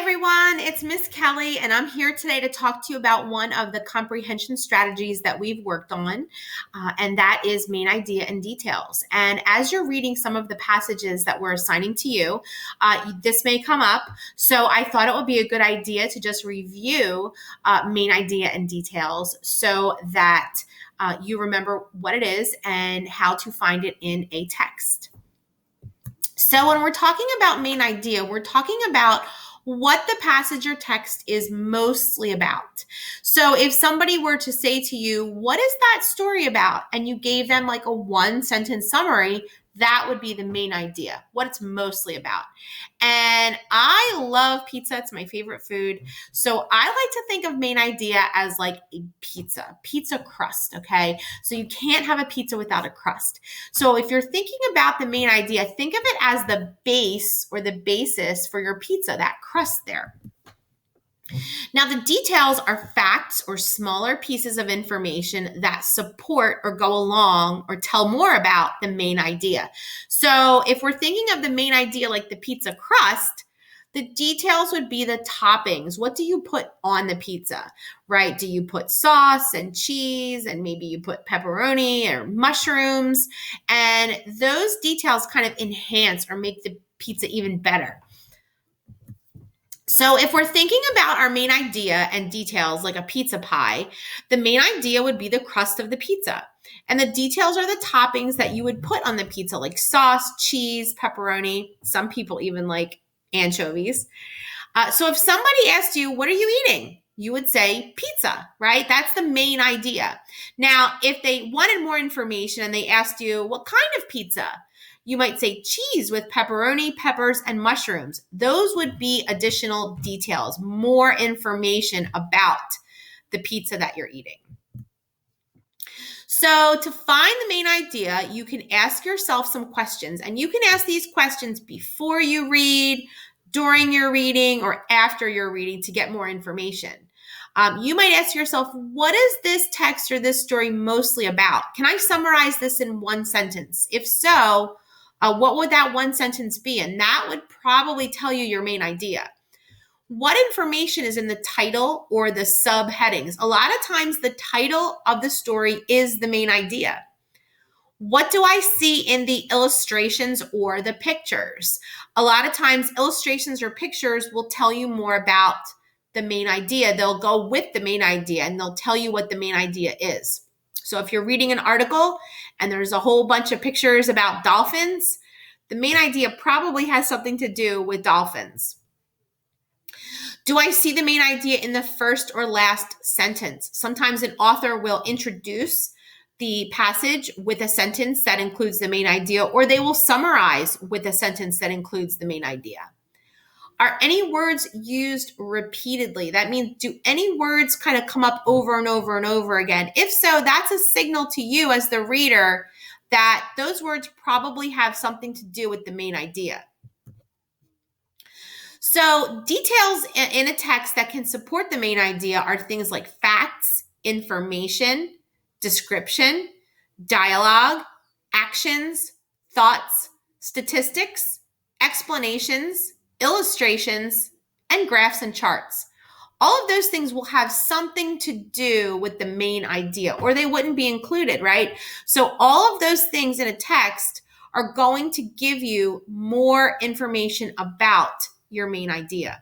Everyone, it's Miss Kelly, and I'm here today to talk to you about one of the comprehension strategies that we've worked on, and that is main idea and details. And as you're reading some of the passages that we're assigning to you, this may come up. So I thought it would be a good idea to just review main idea and details so that you remember what it is and how to find it in a text. So when we're talking about main idea, we're talking about what the passage or text is mostly about. So if somebody were to say to you, what is that story about? And you gave them like a one sentence summary, that would be the main idea, what it's mostly about. And I love pizza. It's my favorite food. So I like to think of main idea as like a pizza crust, okay? So you can't have a pizza without a crust. So if you're thinking about the main idea, think of it as the base or the basis for your pizza, that crust there. Now, the details are facts or smaller pieces of information that support or go along or tell more about the main idea. So if we're thinking of the main idea like the pizza crust, the details would be the toppings. What do you put on the pizza, right? Do you put sauce and cheese and maybe you put pepperoni or mushrooms? And those details kind of enhance or make the pizza even better. So if we're thinking about our main idea and details like a pizza pie, the main idea would be the crust of the pizza. And the details are the toppings that you would put on the pizza, like sauce, cheese, pepperoni. Some people even like anchovies. So if somebody asked you, what are you eating? You would say pizza, right? That's the main idea. Now, if they wanted more information and they asked you, what kind of pizza? You might say cheese with pepperoni, peppers, and mushrooms. Those would be additional details, more information about the pizza that you're eating. So to find the main idea, you can ask yourself some questions, and you can ask these questions before you read, during your reading, or after your reading to get more information. You might ask yourself, what is this text or this story mostly about? Can I summarize this in one sentence? If so, what would that one sentence be? And that would probably tell you your main idea. What information is in the title or the subheadings? A lot of times the title of the story is the main idea. What do I see in the illustrations or the pictures? A lot of times illustrations or pictures will tell you more about the main idea. They'll go with the main idea and they'll tell you what the main idea is. So if you're reading an article and there's a whole bunch of pictures about dolphins, the main idea probably has something to do with dolphins. Do I see the main idea in the first or last sentence? Sometimes an author will introduce the passage with a sentence that includes the main idea, or they will summarize with a sentence that includes the main idea. Are any words used repeatedly? That means, do any words kind of come up over and over and over again? If so, that's a signal to you as the reader that those words probably have something to do with the main idea. So details in a text that can support the main idea are things like facts, information, description, dialogue, actions, thoughts, statistics, explanations, illustrations, and graphs and charts. All of those things will have something to do with the main idea, or they wouldn't be included, right? So all of those things in a text are going to give you more information about your main idea.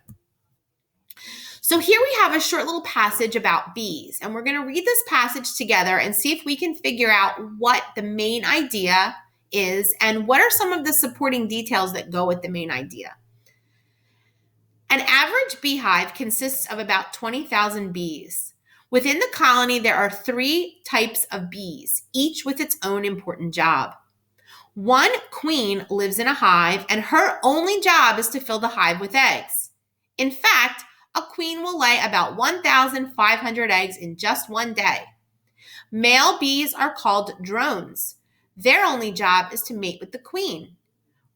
So here we have a short little passage about bees, and we're going to read this passage together and see if we can figure out what the main idea is and what are some of the supporting details that go with the main idea. An average beehive consists of about 20,000 bees. Within the colony, there are 3 types of bees, each with its own important job. One queen lives in a hive, and her only job is to fill the hive with eggs. In fact, a queen will lay about 1,500 eggs in just one day. Male bees are called drones. Their only job is to mate with the queen.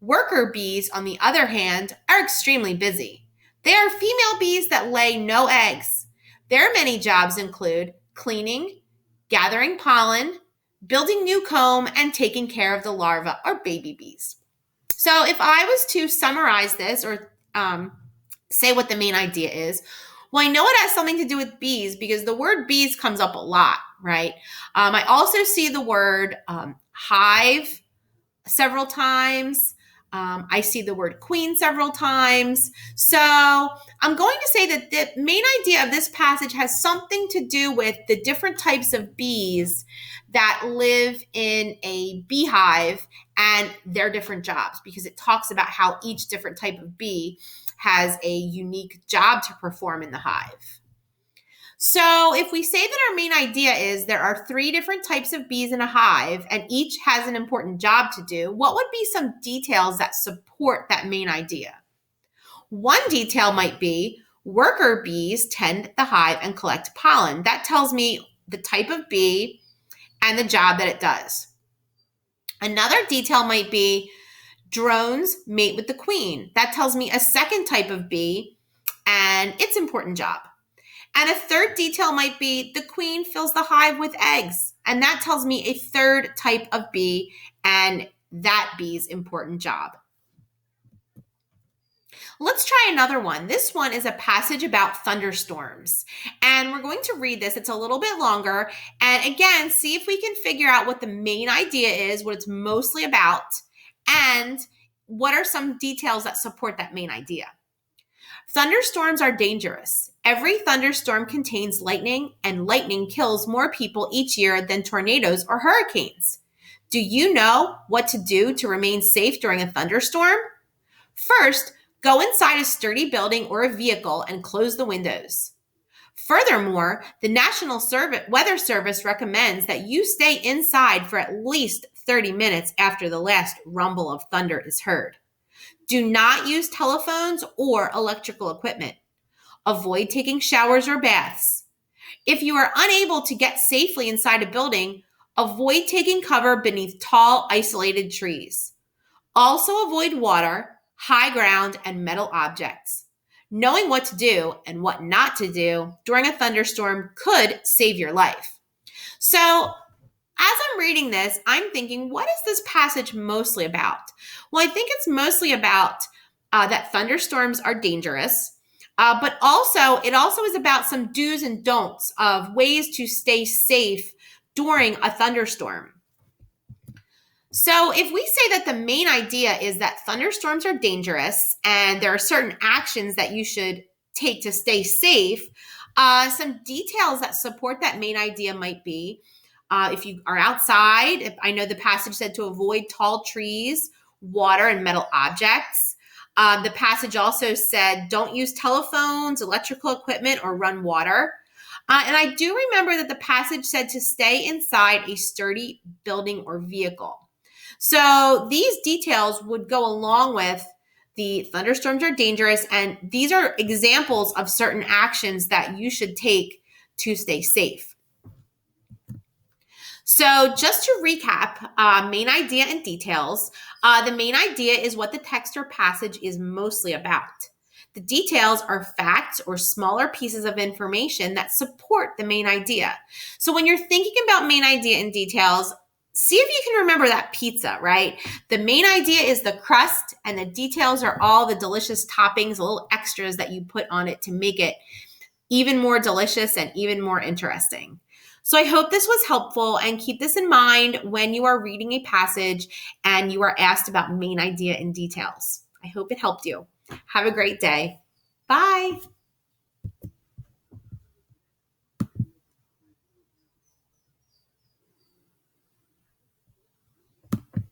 Worker bees, on the other hand, are extremely busy. They are female bees that lay no eggs. Their many jobs include cleaning, gathering pollen, building new comb, and taking care of the larvae or baby bees. So if I was to summarize this or say what the main idea is. Well, I know it has something to do with bees because the word bees comes up a lot, right? I also see the word hive several times. I see the word queen several times. So I'm going to say that the main idea of this passage has something to do with the different types of bees that live in a beehive and their different jobs, because it talks about how each different type of bee has a unique job to perform in the hive. So if we say that our main idea is there are 3 different types of bees in a hive and each has an important job to do, what would be some details that support that main idea? One detail might be worker bees tend the hive and collect pollen. That tells me the type of bee and the job that it does. Another detail might be drones mate with the queen. That tells me a second type of bee and its important job. And a third detail might be the queen fills the hive with eggs. And that tells me a third type of bee and that bee's important job. Let's try another one. This one is a passage about thunderstorms. And we're going to read this. It's a little bit longer. And again, see if we can figure out what the main idea is, what it's mostly about, and what are some details that support that main idea. Thunderstorms are dangerous. Every thunderstorm contains lightning, and lightning kills more people each year than tornadoes or hurricanes. Do you know what to do to remain safe during a thunderstorm? First, go inside a sturdy building or a vehicle and close the windows. Furthermore, the National Weather Service recommends that you stay inside for at least 30 minutes after the last rumble of thunder is heard. Do not use telephones or electrical equipment. Avoid taking showers or baths. If you are unable to get safely inside a building, avoid taking cover beneath tall, isolated trees. Also avoid water, high ground, and metal objects. Knowing what to do and what not to do during a thunderstorm could save your life. So, as I'm reading this, I'm thinking, what is this passage mostly about? Well, I think it's mostly about that thunderstorms are dangerous, but it also is about some do's and don'ts of ways to stay safe during a thunderstorm. So if we say that the main idea is that thunderstorms are dangerous and there are certain actions that you should take to stay safe, some details that support that main idea might be, if you are outside, I know the passage said to avoid tall trees, water, and metal objects. The passage also said don't use telephones, electrical equipment, or run water. And I do remember that the passage said to stay inside a sturdy building or vehicle. So these details would go along with the thunderstorms are dangerous, and these are examples of certain actions that you should take to stay safe. So just to recap, main idea and details. The main idea is what the text or passage is mostly about. The details are facts or smaller pieces of information that support the main idea. So when you're thinking about main idea and details, see if you can remember that pizza, right? The main idea is the crust, and the details are all the delicious toppings, little extras that you put on it to make it even more delicious and even more interesting. So I hope this was helpful, and keep this in mind when you are reading a passage and you are asked about main idea and details. I hope it helped you. Have a great day. Bye.